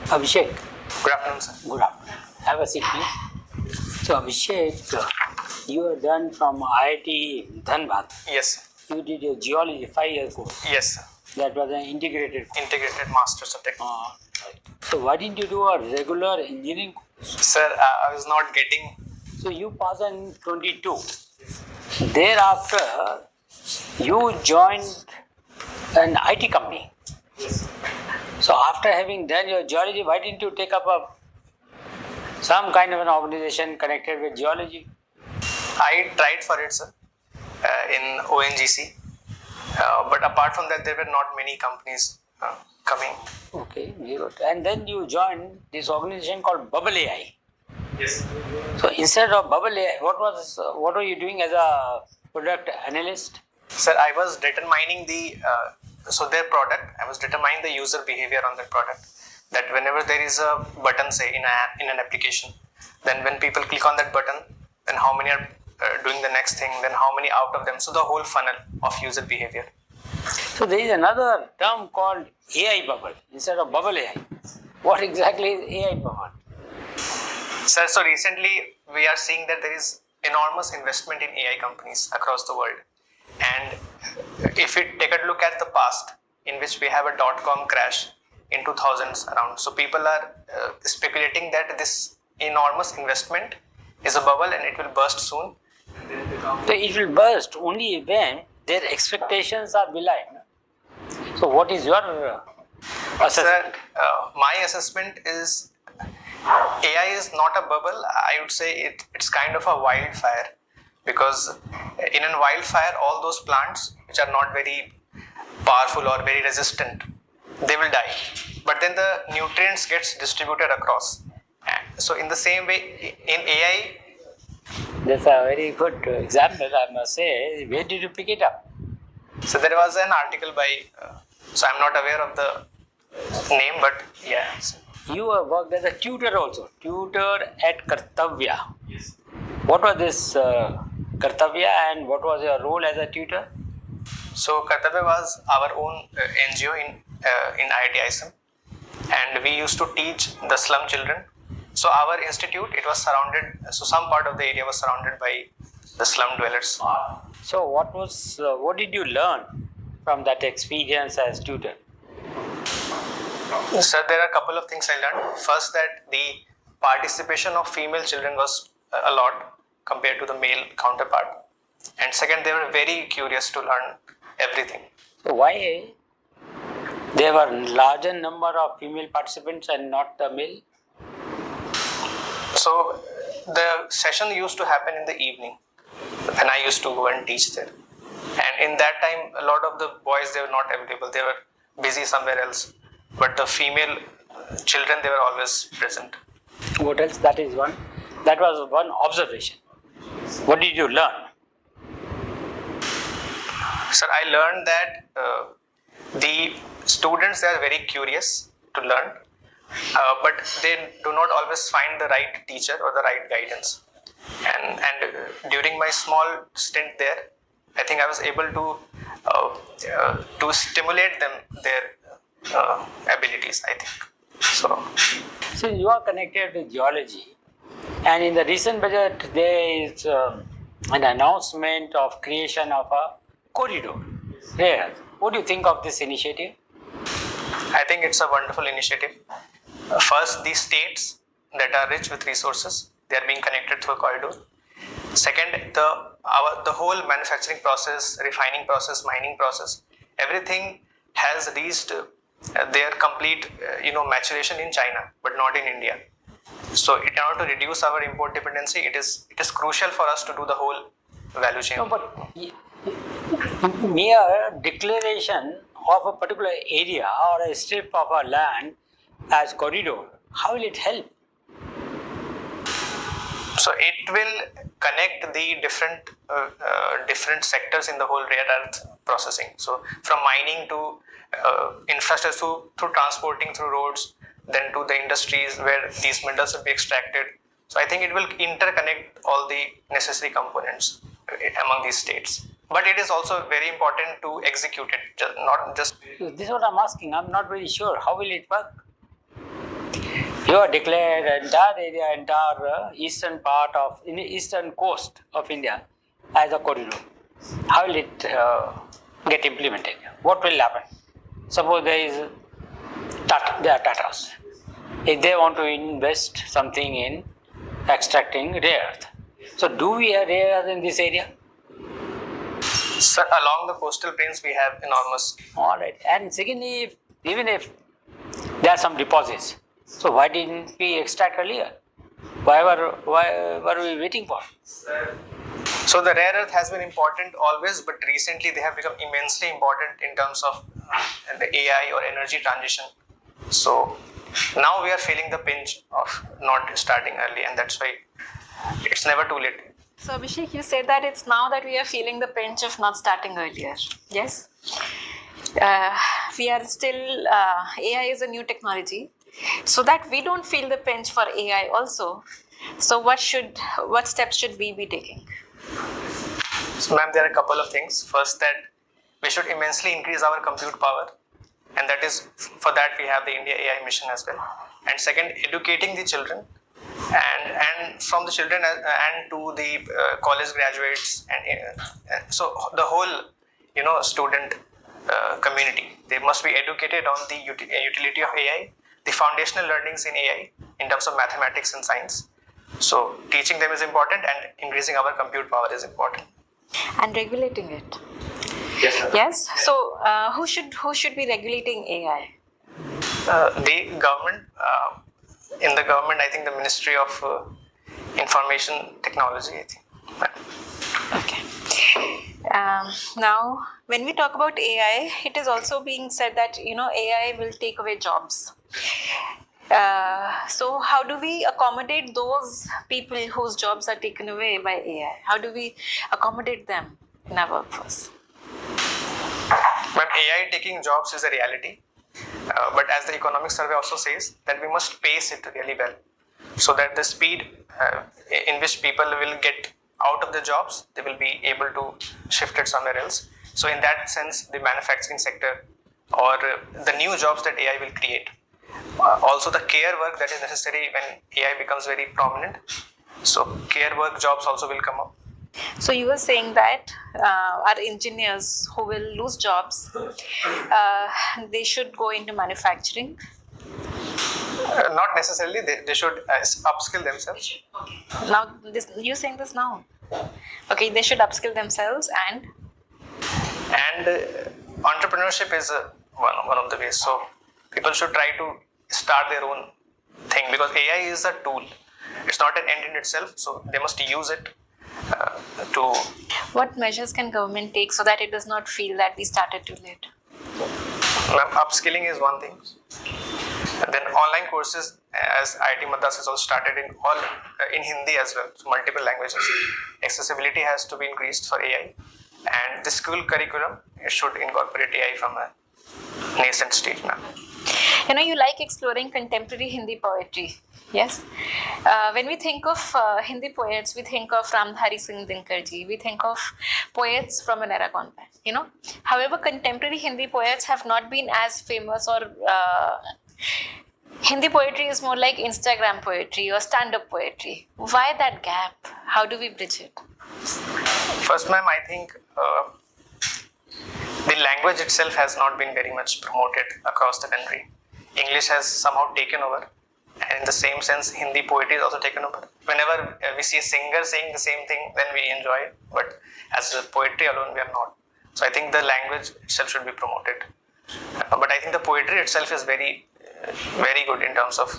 Abhishek, Good afternoon, sir. good afternoon. Have a seat, please. So, Abhishek, you are done from IIT Dhanbad. Yes, sir. You did your geology 5-year course. Yes, sir. That was an integrated course. Integrated Masters of Technology. Right. So, why didn't you do a regular engineering course? Sir, I was not getting. So, you passed in 22. Thereafter, you joined an IT company. So, after having done your geology, why didn't you take up some kind of an organization connected with geology? I tried for it, sir, in ONGC. But apart from that, there were not many companies coming. Okay, very good. And then you joined this organization called Bubble AI. Yes. So instead of Bubble AI, what were you doing as a product analyst? Sir, I was determining their product. I was determining the user behavior on that product. That whenever there is a button, say in an application, then when people click on that button, then how many are doing the next thing, then how many out of them. So the whole funnel of user behavior. So there is another term called AI bubble instead of Bubble AI. What exactly is AI bubble? Sir, so recently we are seeing that there is enormous investment in AI companies across the world. And if we take a look at the past, in which we have a .com crash in 2000s around, so people are speculating that this enormous investment is a bubble and it will burst soon. So it will burst only when their expectations are belied. So what is your assessment? Sir, my assessment is AI is not a bubble. I would say it's kind of a wildfire, because in a wildfire, all those plants which are not very powerful or very resistant, they will die. But then the nutrients gets distributed across. So in the same way, in AI, That's a very good example, I must say. Where did you pick it up? so there was an article by, so I'm not aware of the name, but yeah. You have worked as a tutor also, tutor at Kartavya. Yes. What was this Kartavya and what was your role as a tutor? So Kartavya was our own NGO in IIT ISM, and we used to teach the slum children. So our institute, it was surrounded, so some part of the area was surrounded by the slum dwellers. So what did you learn from that experience as tutor? Sir, there are a couple of things I learned. First, that the participation of female children was a lot compared to the male counterpart. And second, they were very curious to learn everything. So why there were larger number of female participants and not the male? So the session used to happen in the evening, and I used to go and teach there. And in that time, a lot of the boys, they were not available. They were busy somewhere else. But the female children, they were always present. What else? That was one observation. What did you learn? Sir, I learned that the students, they are very curious to learn, but they do not always find the right teacher or the right guidance. And during my small stint there, I think I was able to stimulate them, their abilities, I think. So you are connected with geology, and in the recent budget there is an announcement of creation of a corridor. There, what do you think of this initiative? I think it's a wonderful initiative. First, the states that are rich with resources, they are being connected through a corridor. Second, the whole manufacturing process, refining process, mining process, everything has reached their complete maturation in China, but not in India. So in order to reduce our import dependency, it is crucial for us to do the whole value chain. No, but mere declaration of a particular area or a strip of a land as corridor, how will it help? So it will connect the different sectors in the whole rare earth processing. So from mining to infrastructure, through transporting through roads, then to the industries where these minerals will be extracted. So I think it will interconnect all the necessary components among these states. But it is also very important to execute it, not just. This is what I'm asking. I'm not very sure. How will it work? have declared entire eastern part of in the eastern coast of India as a corridor. How will it get implemented? What will happen? Suppose there are Tatas. If they want to invest something in extracting rare earth, so do we have rare earth in this area? So along the coastal plains, we have enormous. All right. And secondly, even if there are some deposits, so why didn't we extract earlier? Why were we waiting for? So the rare earth has been important always, but recently they have become immensely important in terms of the AI or energy transition. So now we are feeling the pinch of not starting early, and that's why it's never too late. So Abhishek, you said that it's now that we are feeling the pinch of not starting earlier. Yes. We are still, AI is a new technology. So that we don't feel the pinch for AI also. So what steps should we be taking? So ma'am, there are a couple of things. First, that we should immensely increase our compute power. And that is, for that we have the India AI mission as well. And second, educating the children. And from the children and to the college graduates and so the whole student community, they must be educated on the utility of AI, the foundational learnings in AI in terms of mathematics and science. So teaching them is important, and increasing our compute power is important. And regulating it. Yes, sir. Yes. So who should be regulating AI? The government. In the government, I think the Ministry of Information Technology, I think. Okay. Now, when we talk about AI, it is also being said that AI will take away jobs. So how do we accommodate those people whose jobs are taken away by AI? How do we accommodate them in our workforce? But AI taking jobs is a reality. But as the economic survey also says, that we must pace it really well, so that the speed in which people will get out of the jobs, they will be able to shift it somewhere else. So in that sense, the manufacturing sector or the new jobs that AI will create. Also the care work that is necessary when AI becomes very prominent. So care work jobs also will come up. So you were saying that our engineers who will lose jobs, they should go into manufacturing? Not necessarily, they should upskill themselves. Now, you're saying this now? Okay, they should upskill themselves and entrepreneurship is one of the ways. So people should try to start their own thing, because AI is a tool. It's not an end in itself, so they must use it to... What measures can government take so that it does not feel that we started too late? Upskilling is one thing. And then online courses, as IIT Madras has also started in Hindi as well, so multiple languages. Accessibility has to be increased for AI. And the school curriculum, it should incorporate AI from a nascent stage now. You like exploring contemporary Hindi poetry. Yes. When we think of Hindi poets, we think of Ramdhari Singh Dinkarji. We think of poets from an era gone by. However, contemporary Hindi poets have not been as famous, or Hindi poetry is more like Instagram poetry or stand-up poetry. Why that gap? How do we bridge it? First, ma'am, I think the language itself has not been very much promoted across the country. English has somehow taken over, and in the same sense, Hindi poetry is also taken over. Whenever we see a singer saying the same thing, then we enjoy it, but as a poetry alone, we are not. So I think the language itself should be promoted. But I think the poetry itself is very, very good in terms of...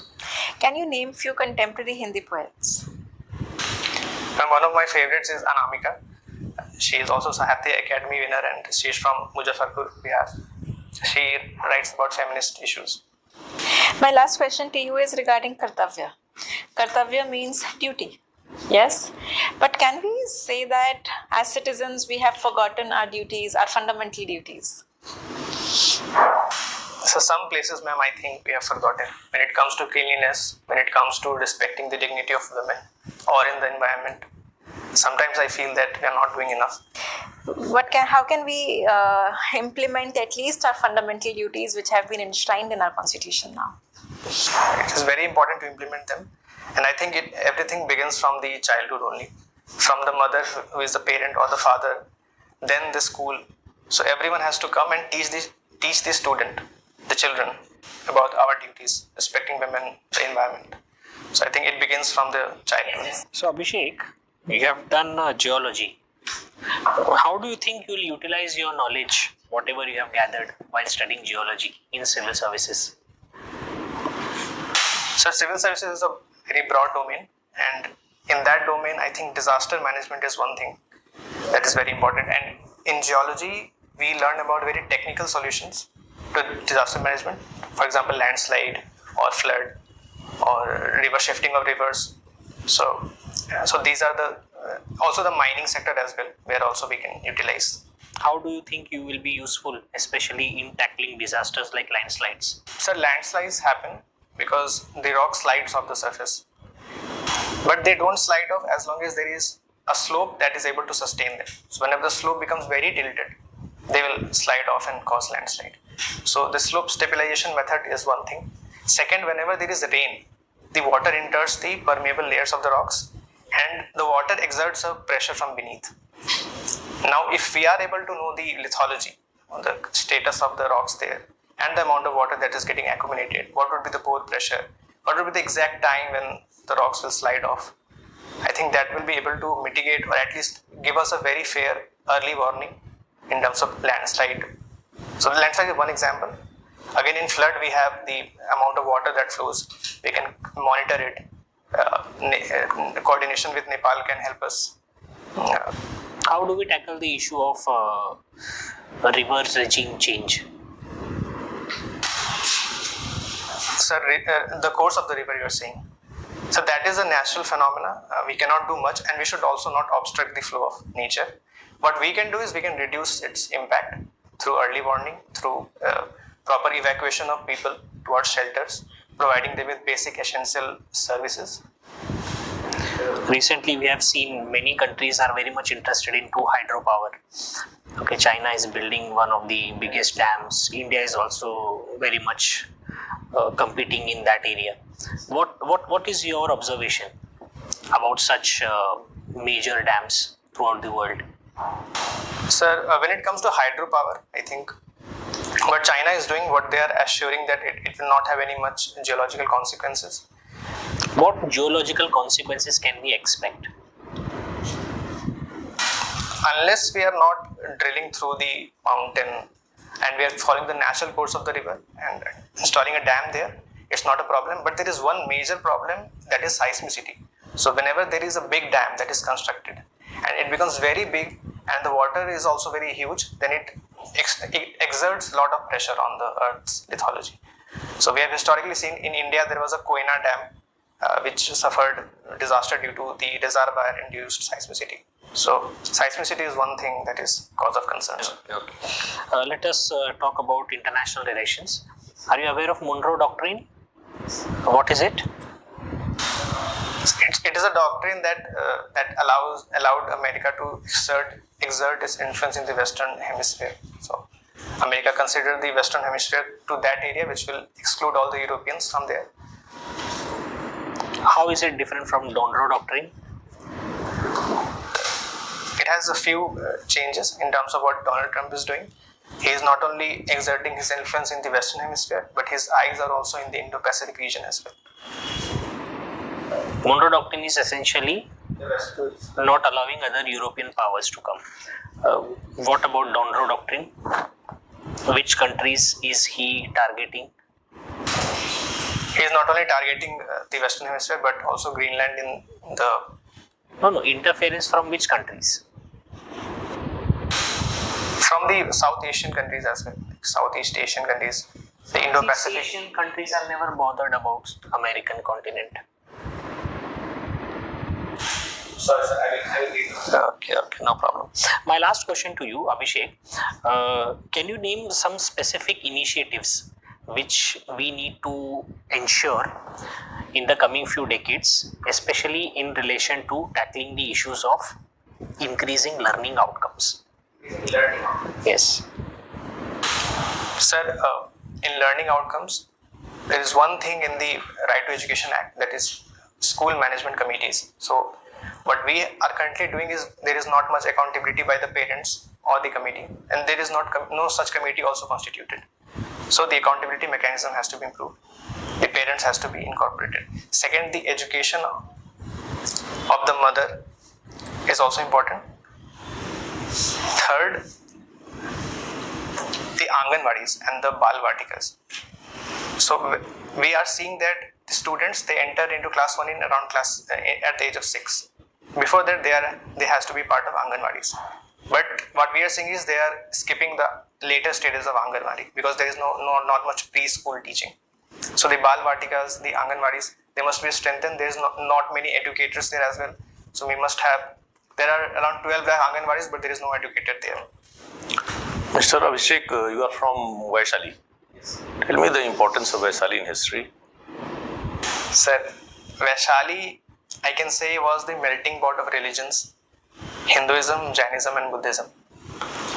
Can you name few contemporary Hindi poets? And one of my favorites is Anamika. She is also Sahitya Academy winner, and she is from Muzaffarpur, Bihar. She writes about feminist issues. My last question to you is regarding Kartavya. Kartavya means duty. Yes, but can we say that as citizens we have forgotten our duties, our fundamental duties? So some places, ma'am, I think we have forgotten. When it comes to cleanliness, when it comes to respecting the dignity of women or in the environment, sometimes I feel that we are not doing enough. How can we implement at least our fundamental duties which have been enshrined in our constitution now? It is very important to implement them, and I think everything begins from the childhood only, from the mother who is the parent or the father, then the school. So everyone has to come and teach the student, the children, about our duties, respecting women, the environment. So I think it begins from the childhood. So Abhishek, you have done geology. How do you think you will utilize your knowledge, whatever you have gathered while studying geology in civil services? So civil services is a very broad domain, and in that domain, I think disaster management is one thing that is very important. And in geology, we learn about very technical solutions to disaster management. For example, landslide or flood or river shifting of rivers. So these are the also the mining sector as well, where also we can utilize. How do you think you will be useful, especially in tackling disasters like landslides? So landslides happen because the rock slides off the surface, but they don't slide off as long as there is a slope that is able to sustain them. So whenever the slope becomes very tilted, they will slide off and cause landslide. So the slope stabilization method is one thing. Second, whenever there is rain, the water enters the permeable layers of the rocks and the water exerts a pressure from beneath. Now, if we are able to know the lithology, or the status of the rocks there, and the amount of water that is getting accumulated, what would be the pore pressure, what would be the exact time when the rocks will slide off, I think that will be able to mitigate or at least give us a very fair early warning in terms of landslide. So landslide is one example. Again, in flood, we have the amount of water that flows. We can monitor it. Coordination with Nepal can help us. How do we tackle the issue of reverse regime change? Sir, the course of the river you are saying. So that is a natural phenomena. We cannot do much, and we should also not obstruct the flow of nature. What we can do is we can reduce its impact through early warning, through proper evacuation of people towards shelters, providing them with basic essential services. Recently, we have seen many countries are very much interested into hydropower. Okay, China is building one of the biggest dams. India is also very much competing in that area. What is your observation about such major dams throughout the world? Sir, when it comes to hydropower, I think what China is doing, what they are assuring that it will not have any much geological consequences. What geological consequences can we expect? Unless we are not drilling through the mountain and we are following the natural course of the river and installing a dam there, it's not a problem. But there is one major problem, that is seismicity. So whenever there is a big dam that is constructed and it becomes very big and the water is also very huge, then it exerts a lot of pressure on the earth's lithology. So we have historically seen in India there was a Koyna dam which suffered disaster due to the reservoir induced seismicity. So seismicity is one thing that is cause of concern. Okay. Let us talk about international relations. Are you aware of Monroe Doctrine? What is it? It is a doctrine that allowed America to exert its influence in the Western Hemisphere. So America considered the Western Hemisphere to that area, which will exclude all the Europeans from there. How is it different from Monroe Doctrine? It has a few changes in terms of what Donald Trump is doing. He is not only exerting his influence in the Western Hemisphere, but his eyes are also in the Indo-Pacific region as well. Monroe Doctrine is essentially not allowing other European powers to come. What about Monroe Doctrine? Which countries is he targeting? He is not only targeting the Western Hemisphere, but also Greenland in the... No, interference from which countries? From the South Asian countries as well, like Southeast Asian countries, the Indo-Pacific. Asian countries are never bothered about American continent. Sorry, sir, I will read. Okay, no problem. My last question to you, Abhishek. Can you name some specific initiatives which we need to ensure in the coming few decades, especially in relation to tackling the issues of increasing learning outcomes? Learning. Yes. Sir, in learning outcomes, there is one thing in the Right to Education Act, that is school management committees. So what we are currently doing is there is not much accountability by the parents or the committee, and there is no such committee also constituted. So the accountability mechanism has to be improved. The parents has to be incorporated. Second, the education of the mother is also important. Third, the Anganwadis and the Balvatikas. So we are seeing that the students, they enter into class 1 in around at the age of 6. Before that, they has to be part of Anganwadis. But what we are seeing is they are skipping the later stages of Anganwadi because there is not much preschool teaching. So the Balvatikas, the Anganwadis, they must be strengthened. There is not many educators there as well. So we must have, there are around 12 lakh Anganwadis, but there is no educator there. Mr. Abhishek, you are from Vaishali. Yes. Tell me the importance of Vaishali in history. Sir, Vaishali, I can say, was the melting pot of religions, Hinduism, Jainism and Buddhism.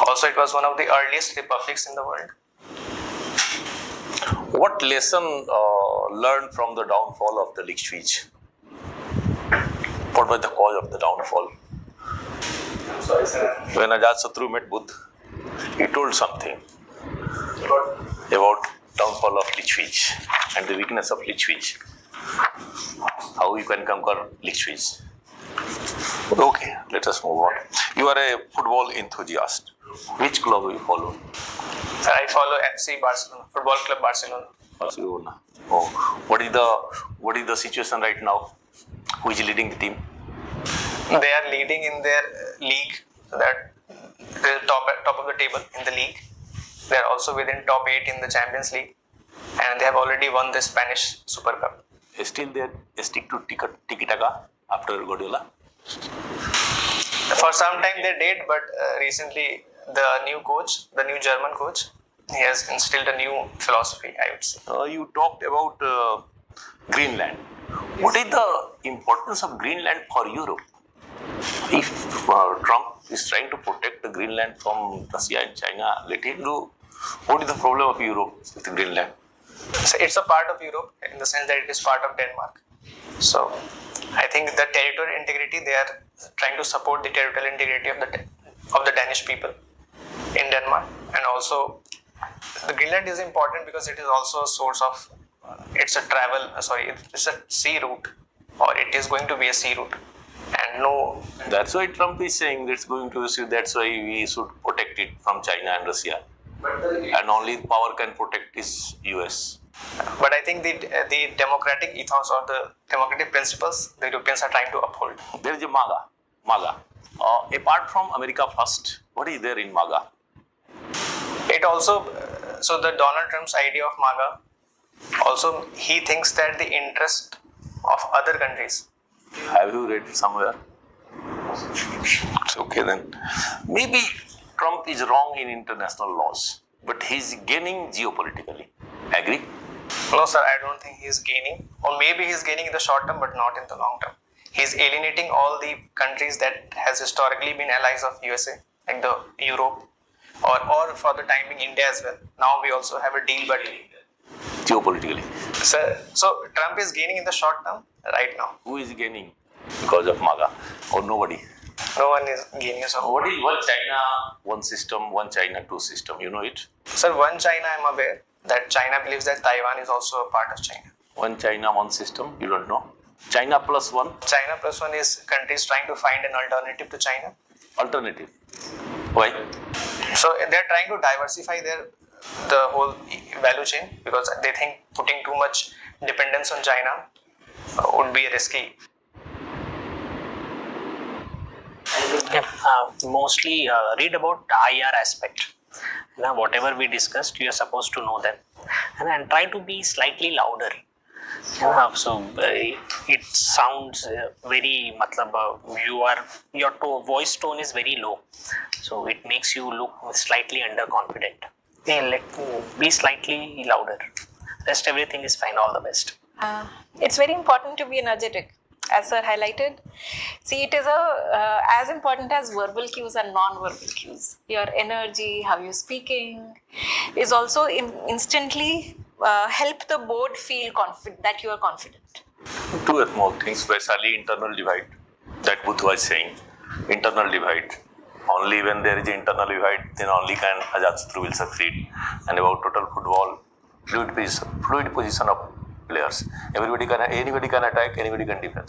Also, it was one of the earliest republics in the world. What lesson learned from the downfall of the Lichfields? What was the cause of the downfall? I'm sorry, sir. When Ajatasattu met Buddha, he told something about downfall of Lichfields and the weakness of Lichfields. How you can conquer Lichfields. Okay, let us move on. You are a football enthusiast. Which club do you follow? Sir, I follow FC Barcelona, Football Club Barcelona. Barcelona. Oh, what is the situation right now? Who is leading the team? They are leading in their league, so that they are top of the table in the league. They are also within top 8 in the Champions League, and they have already won the Spanish Super Cup. Still they stick to tiki-taka after Guardiola? For some time they did, but recently the new German coach, he has instilled a new philosophy, I would say. You talked about Greenland. What is the importance of Greenland for Europe? If Trump is trying to protect the Greenland from Russia and China, let him do. What is the problem of Europe with Greenland? So it's a part of Europe in the sense that it is part of Denmark. So I think the territorial integrity, they are trying to support the territorial integrity of the Danish people in Denmark. And also the Greenland is important because it is also a source of, it's a sea route, or it is going to be a sea route. And no. That's why Trump is saying it's going to issue. That's why we should protect it from China and Russia. And only power can protect is US. But I think the democratic ethos or the democratic principles the Europeans are trying to uphold. There is a MAGA. Apart from America First, what is there in MAGA? It also, so the Donald Trump's idea of MAGA, also he thinks that the interest of other countries. Have you read it somewhere? It's okay then. Maybe Trump is wrong in international laws, but he's gaining geopolitically. Agree? No, sir, I don't think he's gaining. Or maybe he's gaining in the short term, but not in the long term. He's alienating all the countries that has historically been allies of USA, like the Europe, or for the time being India as well. Now we also have a deal, but Geopolitically. sir, so Trump is gaining in the short term right now. Who is gaining because of MAGA? Or nobody? No one is gaining. So What is one China, one system, one China, two system? You know it? sir, one China, I'm aware that China believes that Taiwan is also a part of China. One China, one system? You don't know? China plus one? China plus one is countries trying to find an alternative to China. Alternative. Why? So they're trying to diversify the whole value chain because they think putting too much dependence on China would be risky. Mostly read about IR aspect. Now, whatever we discussed, you are supposed to know them, and try to be slightly louder. So it sounds very your voice tone is very low, so it makes you look slightly underconfident. Be slightly louder. Rest everything is fine. All the best. It's very important to be energetic, as sir highlighted. See, it is as important as verbal cues and non-verbal cues. Your energy, how you're speaking, is also instantly help the board feel confident that you are confident? Two more things, especially internal divide that Buddha was saying. Internal divide. Only when there is internal divide, then only can Ajatsatru will succeed. And about total football, fluid position of players. Anybody can attack, anybody can defend.